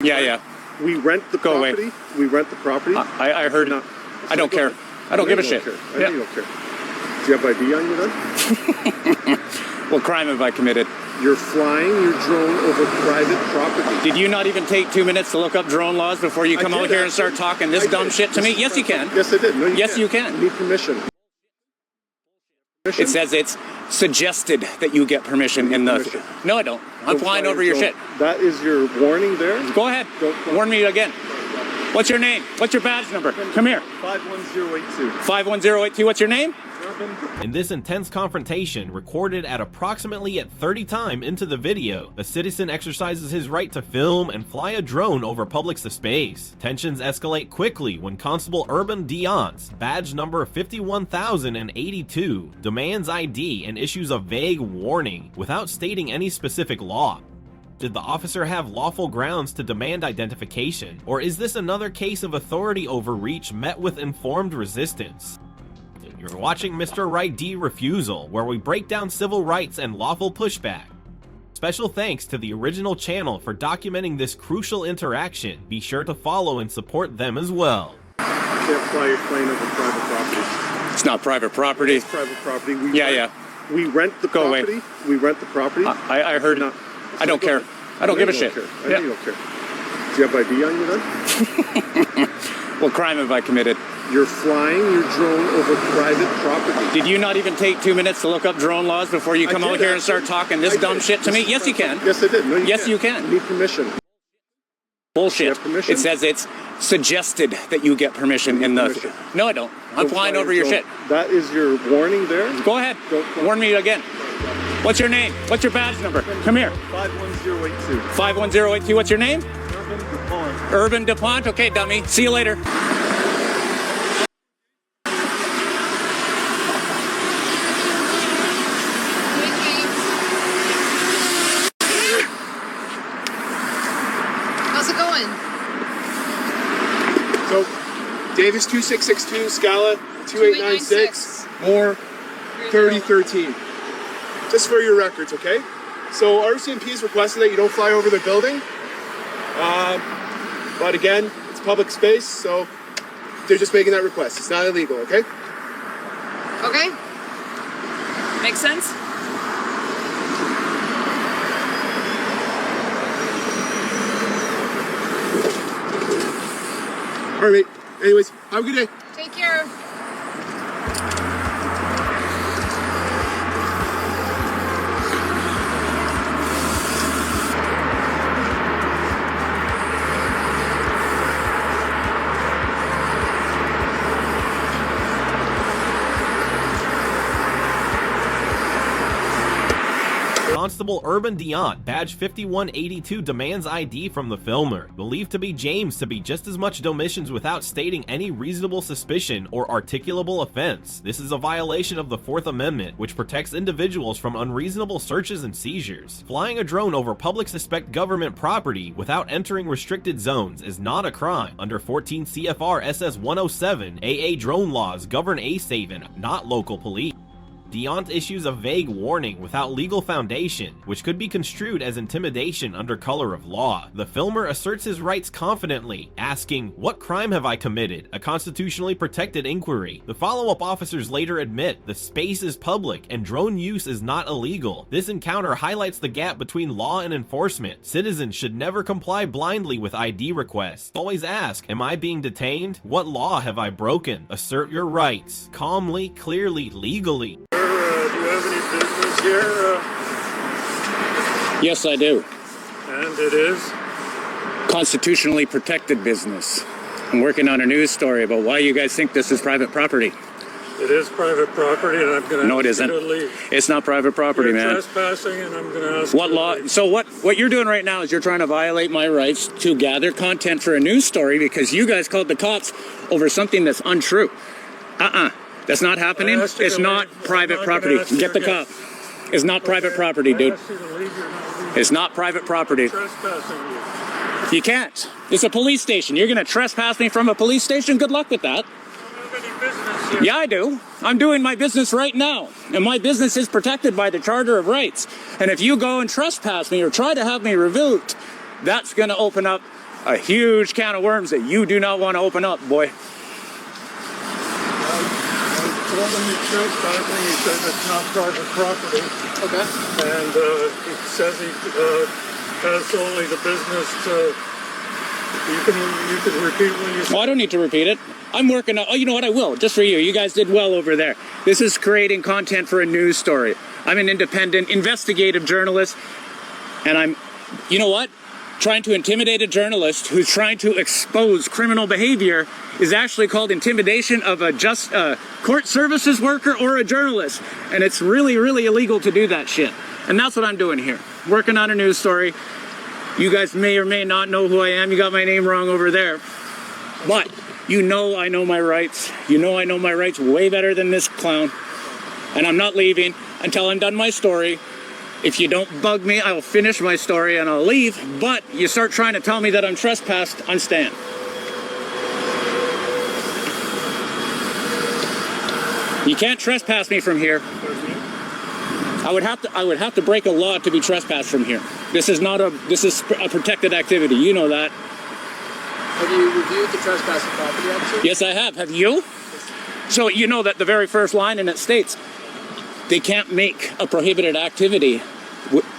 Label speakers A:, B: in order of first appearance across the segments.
A: Yeah.
B: We rent the
A: Go
B: property.
A: away.
B: We rent the property.
A: I heard.
B: No.
A: I don't care. I don't give a shit.
B: I know you don't care. Do you have ID on you then?
A: What crime have I committed?
B: You're flying your drone over private property.
A: Did you not even take 2 minutes to look up drone laws before you come out here and start talking this dumb shit to me? Yes, you can.
B: Yes, I did. No,
A: Yes, you can.
B: You need permission.
A: It says it's suggested that you get permission in the... No, I don't. I'm flying over your shit.
B: That is your warning there?
A: Go ahead. Warn me again. What's your name? What's your badge number? Come here.
B: 51082.
A: 51082. What's your name?
C: In this intense confrontation, recorded at approximately at 30 time into the video, a citizen exercises his right to film and fly a drone over public space. Tensions escalate quickly when Constable Urban Deont, badge number 51082, demands ID and issues a vague warning without stating any specific law. Did the officer have lawful grounds to demand identification, or is this another case of authority overreach met with informed resistance? You're watching Mr. ID Refusal, where we break down civil rights and lawful pushback. Special thanks to the original channel for documenting this crucial interaction. Be sure to follow and support them as well.
B: You can't fly your plane over private property.
A: It's not private property.
B: It's private property. We rent the
A: Go
B: property.
A: away.
B: We rent the property.
A: I heard.
B: No.
A: I don't care. I don't give a shit.
B: I know you don't care. Do you have ID on you then?
A: What crime have I committed?
B: You're flying your drone over private property.
A: Did you not even take 2 minutes to look up drone laws before you come out here and start talking this dumb shit to me? Yes, you can.
B: Yes, I did. No,
A: Yes, you can.
B: You need permission.
A: Bullshit.
B: You have permission?
A: It says it's suggested that you get permission in the... No, I don't. I'm flying over your shit.
B: That is your warning there?
A: Go ahead. Warn me again. What's your name? What's your badge number? Come here.
B: 51082.
A: 51082. What's your name?
B: Urban DuPont.
A: Urban DuPont. Okay, dummy. See you later.
D: How's it going?
E: So, Davis 2662, Scala 2896, Moore 3013. Just for your records, okay? So RCMP's requested that you don't fly over the building. But again, it's public space, so they're just making that request. It's not illegal, okay?
D: Okay. Makes sense?
E: All right, mate. Anyways, have a good day.
D: Take care.
C: Constable Urban Deont, badge 5182, demands ID from the filmer, believed to be James to be just as much omissions without stating any reasonable suspicion or articulable offense. This is a violation of the Fourth Amendment, which protects individuals from unreasonable searches and seizures. Flying a drone over public suspect government property without entering restricted zones is not a crime. Under 14 CFR SS 107, AA drone laws govern A-Haven, not local police. Deont issues a vague warning without legal foundation, which could be construed as intimidation under color of law. The filmer asserts his rights confidently, asking, "What crime have I committed?" a constitutionally protected inquiry. The follow-up officers later admit the space is public and drone use is not illegal. This encounter highlights the gap between law and enforcement. Citizens should never comply blindly with ID requests. Always ask, "Am I being detained? What law have I broken?" Assert your rights, calmly, clearly, legally.
F: Here,
A: Yes, I do.
F: and it is.
A: Constitutionally protected business. I'm working on a news story about why you guys think this is private property.
F: It is private property, and I'm going to
A: No, it
F: ask you
A: isn't.
F: to leave.
A: It's not private property,
F: You're
A: man.
F: trespassing, and I'm going to ask
A: What
F: you to
A: law?
F: leave.
A: So what you're doing right now is you're trying to violate my rights to gather content for a news story because you guys called the cops over something that's untrue. That's not happening.
F: I asked you
A: It's
F: to
A: not
F: leave.
A: private
F: I'm not
A: property.
F: gonna ask you
A: Get the
F: again.
A: cop. It's not private property,
F: I
A: dude.
F: asked you to leave, you're not leaving.
A: It's not private property.
F: Trespassing you.
A: You can't. It's a police station. You're going to trespass me from a police station? Good luck with that.
F: I don't have any business here.
A: Yeah, I do. I'm doing my business right now. And my business is protected by the Charter of Rights. And if you go and trespass me or try to have me revoked, that's going to open up a huge can of worms that you do not want to open up, boy.
F: I told him he's trespassing. He says it's not private property.
D: Okay.
F: And he says he has only the business to... You can repeat when you say...
A: Well, I don't need to repeat it. I'm working on... Oh, you know what? I will. Just for you. You guys did well over there. This is creating content for a news story. I'm an independent investigative journalist. And I'm... You know what? Trying to intimidate a journalist who's trying to expose criminal behavior is actually called intimidation of a court services worker or a journalist. And it's really, really illegal to do that shit. And that's what I'm doing here. Working on a news story. You guys may or may not know who I am. You got my name wrong over there. But you know I know my rights. You know I know my rights way better than this clown. And I'm not leaving until I'm done my story. If you don't bug me, I will finish my story and I'll leave. But you start trying to tell me that I'm trespassed, I'm staying. You can't trespass me from here. I would have to break a law to be trespassed from here. This is a protected activity. You know that.
G: Have you reviewed the trespassing property officer?
A: Yes, I have. Have you? So you know that the very first line in it states they can't make a prohibited activity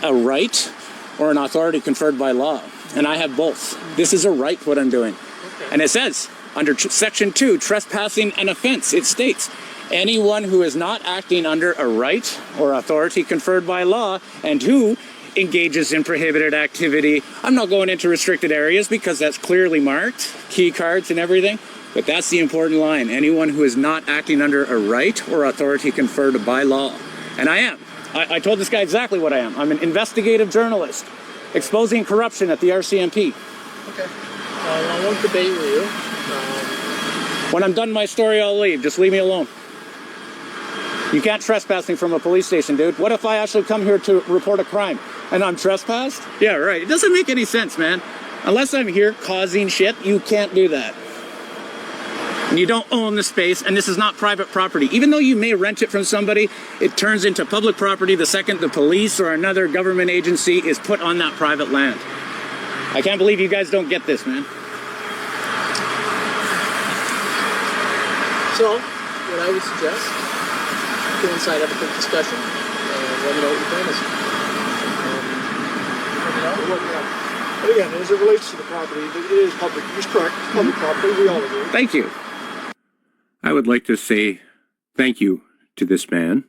A: a right or an authority conferred by law. And I have both. This is a right, what I'm doing.
G: Okay.
A: And it says, under Section 2, trespassing an offense, it states, anyone who is not acting under a right or authority conferred by law and who engages in prohibited activity. I'm not going into restricted areas because that's clearly marked, key cards and everything, but that's the important line. Anyone who is not acting under a right or authority conferred by law. And I am. I told this guy exactly what I am. I'm an investigative journalist exposing corruption at the RCMP.
G: Okay. I won't debate with you.
A: When I'm done my story, I'll leave. Just leave me alone. You can't trespass me from a police station, dude. What if I actually come here to report a crime and I'm trespassed? Yeah, right. It doesn't make any sense, man. Unless I'm here causing shit, you can't do that. And you don't own the space, and this is not private property. Even though you may rent it from somebody, it turns into public property the second the police or another government agency is put on that private land. I can't believe you guys don't get this, man.
G: So, what I would suggest, coincide have a quick discussion, and let me know what your plan is.
B: But again, as it relates to the property, it is public. It's correct. It's public property. We all agree.
A: Thank you. I would like to say thank you to this man.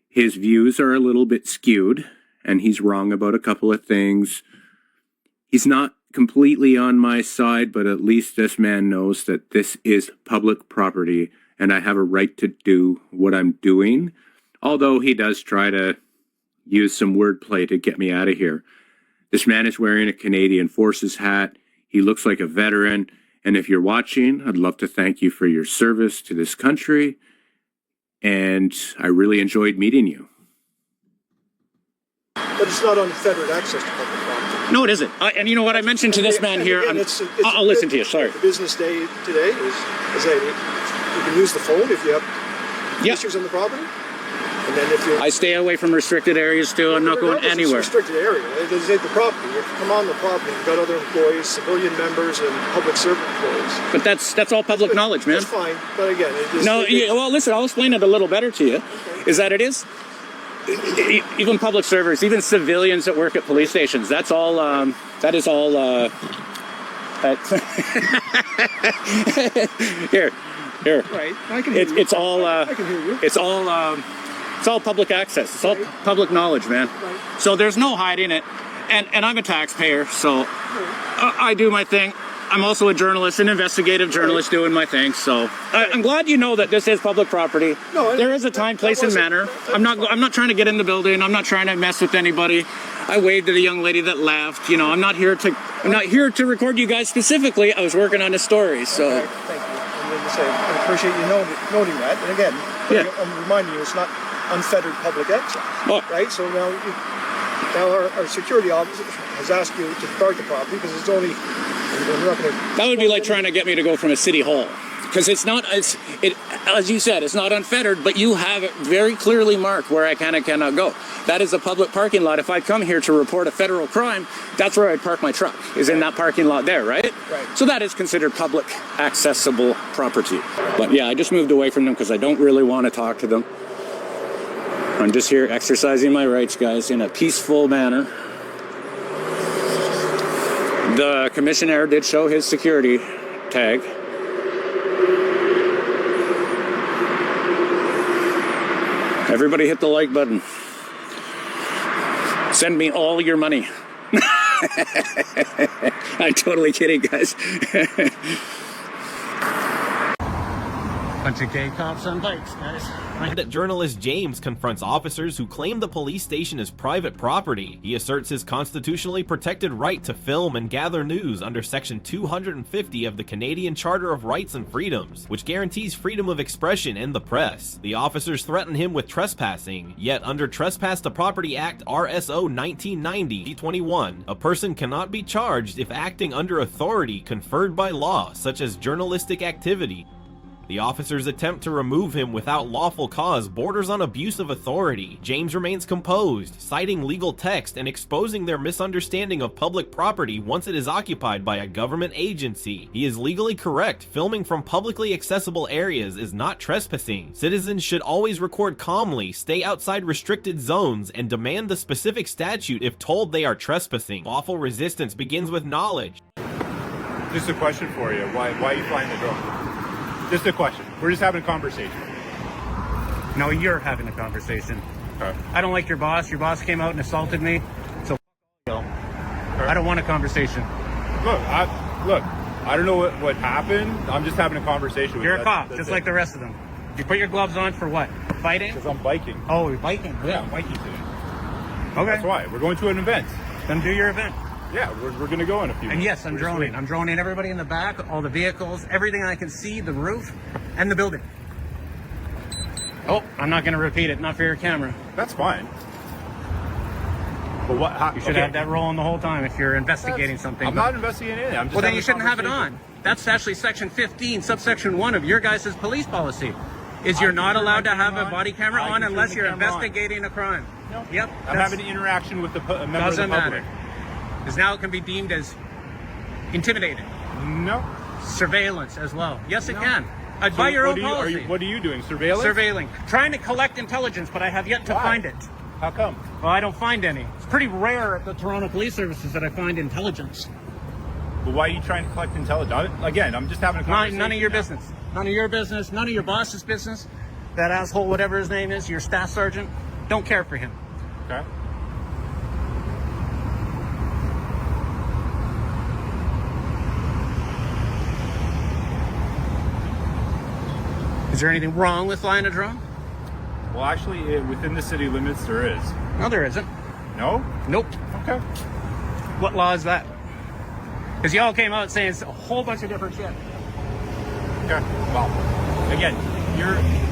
A: His views are a little bit skewed, and he's wrong about a couple of things. He's not completely on my side, but at least this man knows that this is public property, and I have a right to do what I'm doing, although he does try to use some wordplay to get me out of here. This man is wearing a Canadian Forces hat. He looks like a veteran. And if you're watching, I'd love to thank you for your service to this country. And I really enjoyed meeting you.
B: But it's not unfettered access to public property.
A: No, it isn't. And you know what I mentioned to this man here? I'll listen to you. Sorry.
B: The business day today is that you can use the phone if you have issues on the property. And then if you
A: I stay away from restricted areas too. I'm not going anywhere.
B: It's a restricted area. It is the property. If you come on the property, you've got other employees, civilian members, and public servant employees.
A: But that's all public knowledge, man.
B: That's fine. But again,
A: well, listen, I'll explain it a little better to you. Okay. Is that it is? Even public servers, even civilians that work at police stations, that's all, that is all, here.
B: Right. I can hear you.
A: It's all,
B: I can hear you.
A: It's all public access. It's all public knowledge, man.
B: Right.
A: So there's no hiding it. And I'm a taxpayer, so I do my thing. I'm also a journalist, an investigative journalist doing my thing. So I'm glad you know that this is public property.
B: No,
A: there is a time, place, and manner. I'm not trying to get in the building. I'm not trying to mess with anybody. I waved to the young lady that left. You know, I'm not here to record you guys specifically. I was working on a story. So
B: okay, thank you. I appreciate you noting that. And again, I'm reminding you, it's not unfettered public access, right? So now our security officer has asked you to guard the property because it's only. We're not going to.
A: That would be like trying to get me to go from a city hall, because it's not. as you said, it's not unfettered, but you have it very clearly marked where I can and cannot go. That is a public parking lot. If I come here to report a federal crime, that's where I'd park my truck, is in that parking lot there, right?
B: Right.
A: So that is considered public accessible property. But yeah, I just moved away from them because I don't really want to talk to them. I'm just here exercising my rights, guys, in a peaceful manner. The commissioner did show his security tag. Everybody hit the like button. Send me all your money. I'm totally kidding, guys. Bunch of gay cops on bikes, guys.
C: That journalist James confronts officers who claim the police station is private property. He asserts his constitutionally protected right to film and gather news under Section 250 of the Canadian Charter of Rights and Freedoms, which guarantees freedom of expression and the press. The officers threaten him with trespassing, yet under Trespass to Property Act RSO 1990 D21, a person cannot be charged if acting under authority conferred by law, such as journalistic activity. The officers' attempt to remove him without lawful cause borders on abuse of authority. James remains composed, citing legal text and exposing their misunderstanding of public property once it is occupied by a government agency. He is legally correct. Filming from publicly accessible areas is not trespassing. Citizens should always record calmly, stay outside restricted zones, and demand the specific statute if told they are trespassing. Lawful resistance begins with knowledge.
H: Just a question for you. Why are you flying the drone? Just a question. We're just having a conversation.
A: No, you're having a conversation.
H: Okay.
A: I don't like your boss. Your boss came out and assaulted me. So I don't want a conversation.
H: Look, I don't know what happened. I'm just having a conversation with you.
A: You're a cop, just like the rest of them. You put your gloves on for what? Fighting?
H: Because I'm biking.
A: Oh, you're biking?
H: Yeah, I'm biking today.
A: Okay.
H: That's why. We're going to an event.
A: Then do your event.
H: Yeah, we're going to go in a few minutes.
A: And yes, I'm droning. I'm droning everybody in the back, all the vehicles, everything I can see, the roof, and the building. Oh, I'm not going to repeat it. Not for your camera.
H: That's fine. But what?
A: You should have that rolling the whole time if you're investigating something.
H: I'm not investigating anything. I'm just
A: well, then you shouldn't have it on. That's actually Section 15, subsection 1 of your guys' police policy. Is you're not allowed to have a body camera on unless you're investigating a crime.
H: No.
A: Yep.
H: I'm having an interaction with a member of the public.
A: Doesn't matter. Because now it can be deemed as intimidating.
H: No.
A: Surveillance as well. Yes, it can. By your own policy.
H: What are you doing? Surveillance?
A: Surveilling. Trying to collect intelligence, but I have yet to find it.
H: How come?
A: Well, I don't find any. It's pretty rare at the Toronto Police Services that I find intelligence.
H: But why are you trying to collect intelligence? Again, I'm just having a conversation.
A: None of your business. None of your business. None of your boss's business. That asshole, whatever his name is, your staff sergeant, don't care for him.
H: Okay.
A: Is there anything wrong with flying a drone?
H: Well, actually, within the city limits, there is.
A: No, there isn't.
H: No?
A: Nope.
H: Okay.
A: What law is that? Because y'all came out saying it's a whole bunch of different shit.
H: Okay. Well, again,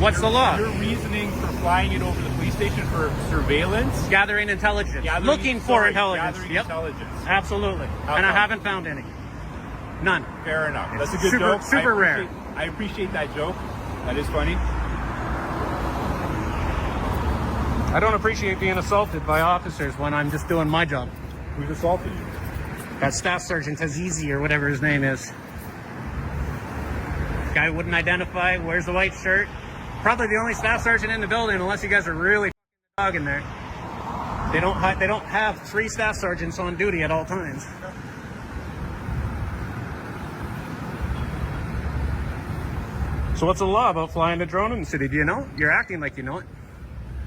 A: what's the law?
H: Your reasoning for flying it over the police station for surveillance?
A: Gathering intelligence. Looking for intelligence.
H: Gathering intelligence.
A: Absolutely. I haven't found any. None.
H: Fair enough. That's a good joke.
A: Super rare.
H: I appreciate that joke. That is funny.
A: I don't appreciate being assaulted by officers when I'm just doing my job.
H: Who's assaulted you?
A: That staff sergeant Azizi or whatever his name is. Guy wouldn't identify, wears the white shirt. Probably the only staff sergeant in the building unless you guys are really dogging there. They don't have 3 staff sergeants on duty at all times. So what's the law about flying a drone in the city? Do you know? You're acting like you know it.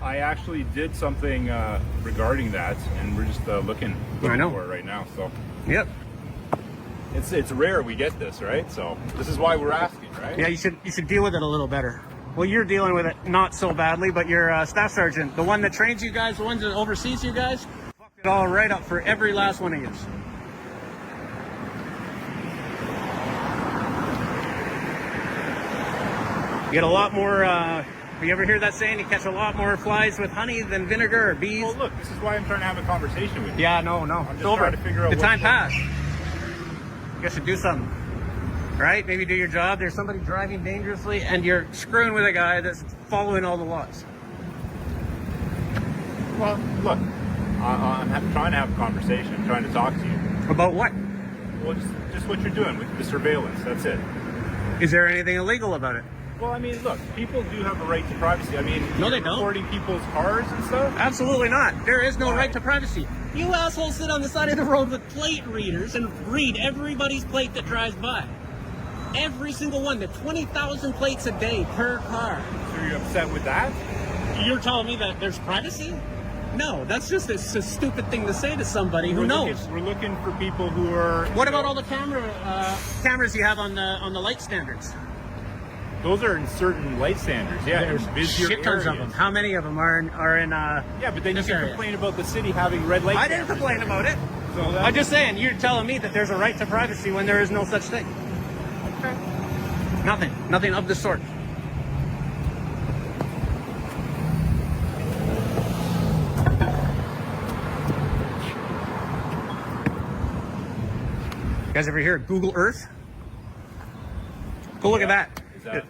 H: I actually did something regarding that, and we're just looking for it right now. So.
A: Yep.
H: It's rare we get this, right? So this is why we're asking, right?
A: Yeah, you should deal with it a little better. Well, you're dealing with it not so badly, but your staff sergeant, the one that trains you guys, the one that oversees you guys, fucked it all right up for every last one of you. You get a lot more, you ever hear that saying, you catch a lot more flies with honey than vinegar or bees?
H: Well, look, this is why I'm trying to have a conversation with you.
A: Yeah, no.
H: I'm just trying to figure out
A: the time passed. You guys should do something. right? Maybe do your job. There's somebody driving dangerously, and you're screwing with a guy that's following all the laws.
H: Well, look, I'm trying to have a conversation. I'm trying to talk to you.
A: About what?
H: Well, just what you're doing with the surveillance. That's it.
A: Is there anything illegal about it?
H: Well, I mean, look, people do have a right to privacy. I mean,
A: No, they don't.
H: Recording people's cars and stuff.
A: Absolutely not. There is no right to privacy. You assholes sit on the side of the road with plate readers and read everybody's plate that drives by. Every single one. The 20,000 plates a day per car.
H: So you're upset with that?
A: You're telling me that there's privacy? No, that's just a stupid thing to say to somebody who knows.
H: We're looking for people who are...
A: What about all the cameras you have on the light standards?
H: Those are in certain light standards. Yeah,
A: There's
H: busier
A: shit tons of
H: areas.
A: them. How many of them are in
H: Yeah, but then you
A: this
H: can
A: area?
H: complain about the city having red light
A: I didn't
H: cameras.
A: complain about it.
H: So
A: I'm just saying, you're telling me that there's a right to privacy when there is no such thing.
H: Okay.
A: Nothing of the sort. You guys ever hear of Google Earth? Go look at that.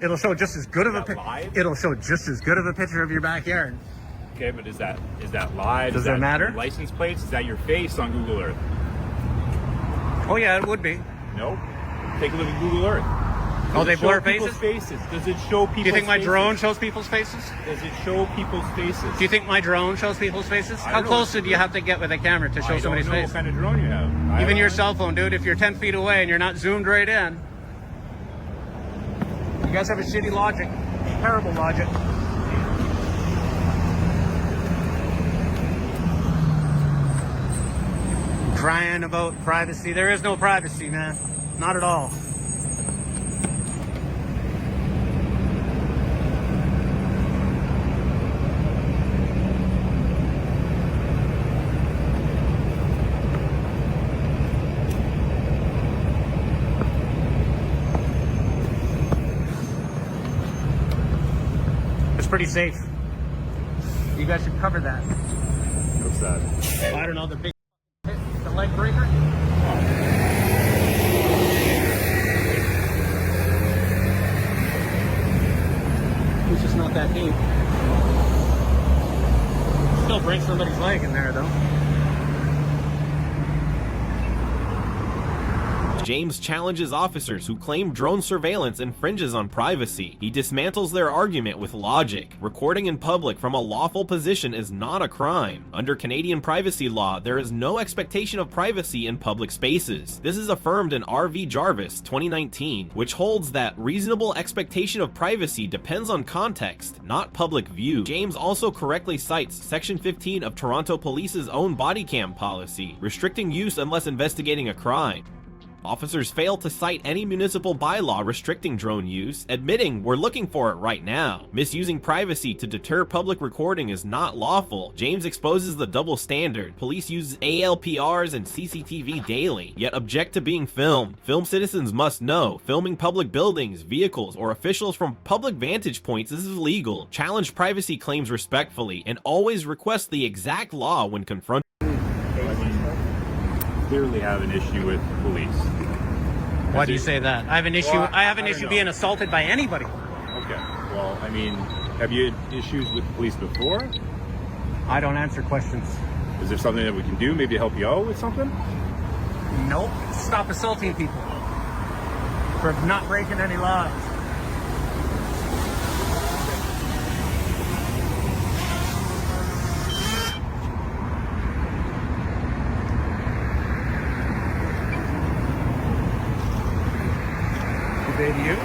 A: It'll show just as good of a
H: live?
A: It'll show just as good of a picture of your backyard.
H: Okay, but is that live?
A: Does
H: Is
A: that
H: that
A: matter?
H: your license plates? Is that your face on Google Earth?
A: Oh yeah, it would be.
H: No. Take a look at Google Earth.
A: Oh, they
H: Does it show
A: blur
H: people's faces? Does it show people's
A: Do you think my
H: faces?
A: drone shows people's faces?
H: Does it show people's faces?
A: Do you think my drone shows people's faces?
H: I
A: How
H: don't know.
A: close do you have to get with a camera to show
H: I
A: somebody's
H: don't know
A: face?
H: what kind of drone you have. I
A: Even
H: don't
A: your
H: know.
A: cell phone, dude, if you're 10 feet away and you're not zoomed right in. You guys have a shitty logic. Terrible logic. Crying about privacy. There is no privacy, man. Not at all. It's pretty safe. You guys should cover that.
H: What's that?
A: I don't know, the big hit, the leg breaker. It's just not that deep. Still break somebody's leg in there, though.
C: James challenges officers who claim drone surveillance infringes on privacy. He dismantles their argument with logic. Recording in public from a lawful position is not a crime. Under Canadian privacy law, there is no expectation of privacy in public spaces. This is affirmed in R.V. Jarvis 2019, which holds that reasonable expectation of privacy depends on context, not public view. James also correctly cites Section 15 of Toronto Police's own body cam policy, restricting use unless investigating a crime. Officers fail to cite any municipal bylaw restricting drone use, admitting we're looking for it right now. Misusing privacy to deter public recording is not lawful. James exposes the double standard. Police use ALPRs and CCTV daily, yet object to being filmed. Film citizens must know, filming public buildings, vehicles, or officials from public vantage points is illegal. Challenge privacy claims respectfully, and always request the exact law when confronted.
H: Clearly have an issue with police.
A: Why do you say that? I have an issue.
H: Well,
A: I have an
H: I don't
A: issue
H: know.
A: being assaulted by anybody.
H: Okay. Well, I mean, have you had issues with police before?
A: I don't answer questions.
H: Is there something that we can do, maybe to help you out with something?
A: Nope. Stop assaulting people for not breaking any laws. Baby, you?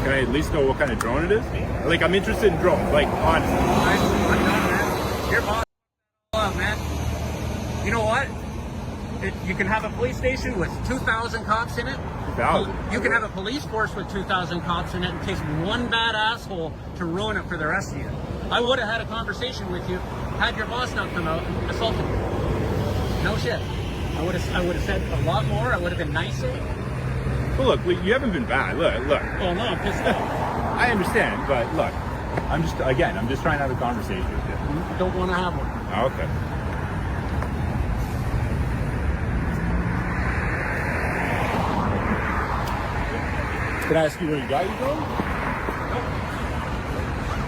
H: Can I at least know what kind of drone it is? Like, I'm interested in drones, like, honestly.
A: I'm done, man. Your boss up, man. You know what? You can have a police station with 2,000 cops in it.
H: 2,000?
A: You can have a police force with 2,000 cops in it. It takes one bad asshole to ruin it for the rest of you. I would have had a conversation with you had your boss not come out and assaulted you. No shit. I would have said a lot more. I would have been nicer.
H: Well, look, you haven't been bad. Look.
A: Oh no, I'm pissed off.
H: I understand, but look, I'm just trying to have a conversation with you.
I: I don't want to have one.
H: Okay. Can I ask you where you got your drone?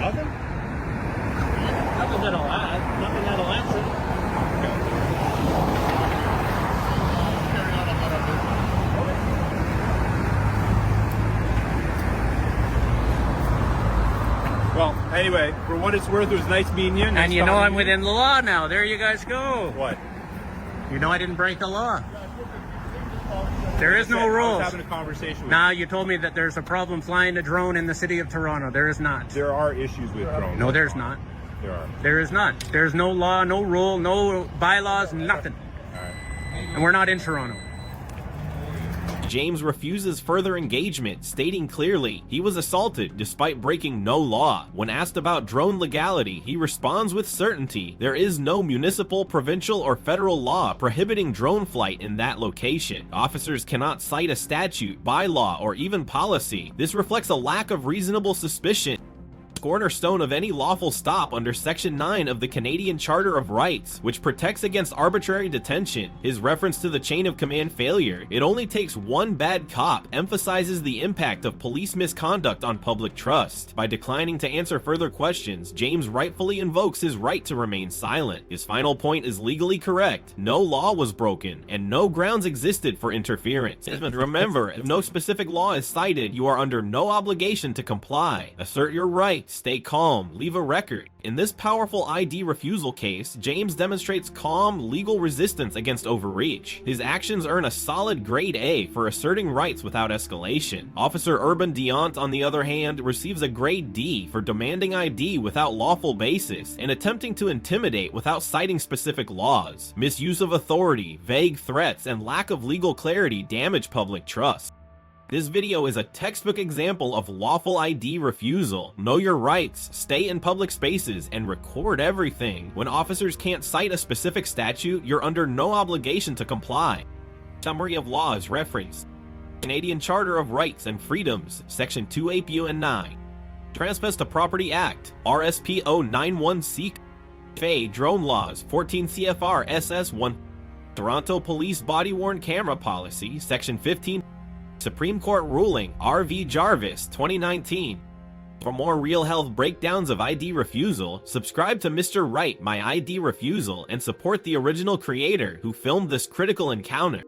H: Nothing?
I: Nothing that'll answer.
H: Well, anyway, for what it's worth, it was nice meeting you.
A: And you know I'm within the law now. There you guys go.
H: What?
A: You know I didn't break the law. There is no
H: I was
A: rules.
H: having a conversation with
A: Now you told me that there's a problem flying a drone in the city of Toronto. There is not.
H: There are issues with drones.
A: No, there's not.
H: There are.
A: There is not. There's no law, no rule, no bylaws, nothing.
H: All right.
A: And we're not in Toronto.
C: James refuses further engagement, stating clearly he was assaulted despite breaking no law. When asked about drone legality, he responds with certainty there is no municipal, provincial, or federal law prohibiting drone flight in that location. Officers cannot cite a statute, bylaw, or even policy. This reflects a lack of reasonable suspicion. Cornerstone of any lawful stop under Section 9 of the Canadian Charter of Rights, which protects against arbitrary detention. His reference to the chain of command failure, it only takes one bad cop, emphasizes the impact of police misconduct on public trust. By declining to answer further questions, James rightfully invokes his right to remain silent. His final point is legally correct. No law was broken, and no grounds existed for interference. Remember, if no specific law is cited, you are under no obligation to comply. Assert your right. Stay calm, leave a record. In this powerful ID refusal case, James demonstrates calm, legal resistance against overreach. His actions earn a solid grade A for asserting rights without escalation. Officer Urban Deont, on the other hand, receives a grade D for demanding ID without lawful basis and attempting to intimidate without citing specific laws. Misuse of authority, vague threats, and lack of legal clarity damage public trust. This video is a textbook example of lawful ID refusal. Know your rights, stay in public spaces, and record everything. When officers can't cite a specific statute, you're under no obligation to comply. Summary of laws referenced: Canadian Charter of Rights and Freedoms, Section 2APU and 9. Trespass to Property Act, RSP 091C. FA Drone Laws, 14 CFR SS 1. Toronto Police Body-Worn Camera Policy, Section 15. Supreme Court ruling RV Jarvis 2019. For more real health breakdowns of ID refusal, subscribe to Mr. Right, My ID Refusal, and support the original creator who filmed this critical encounter.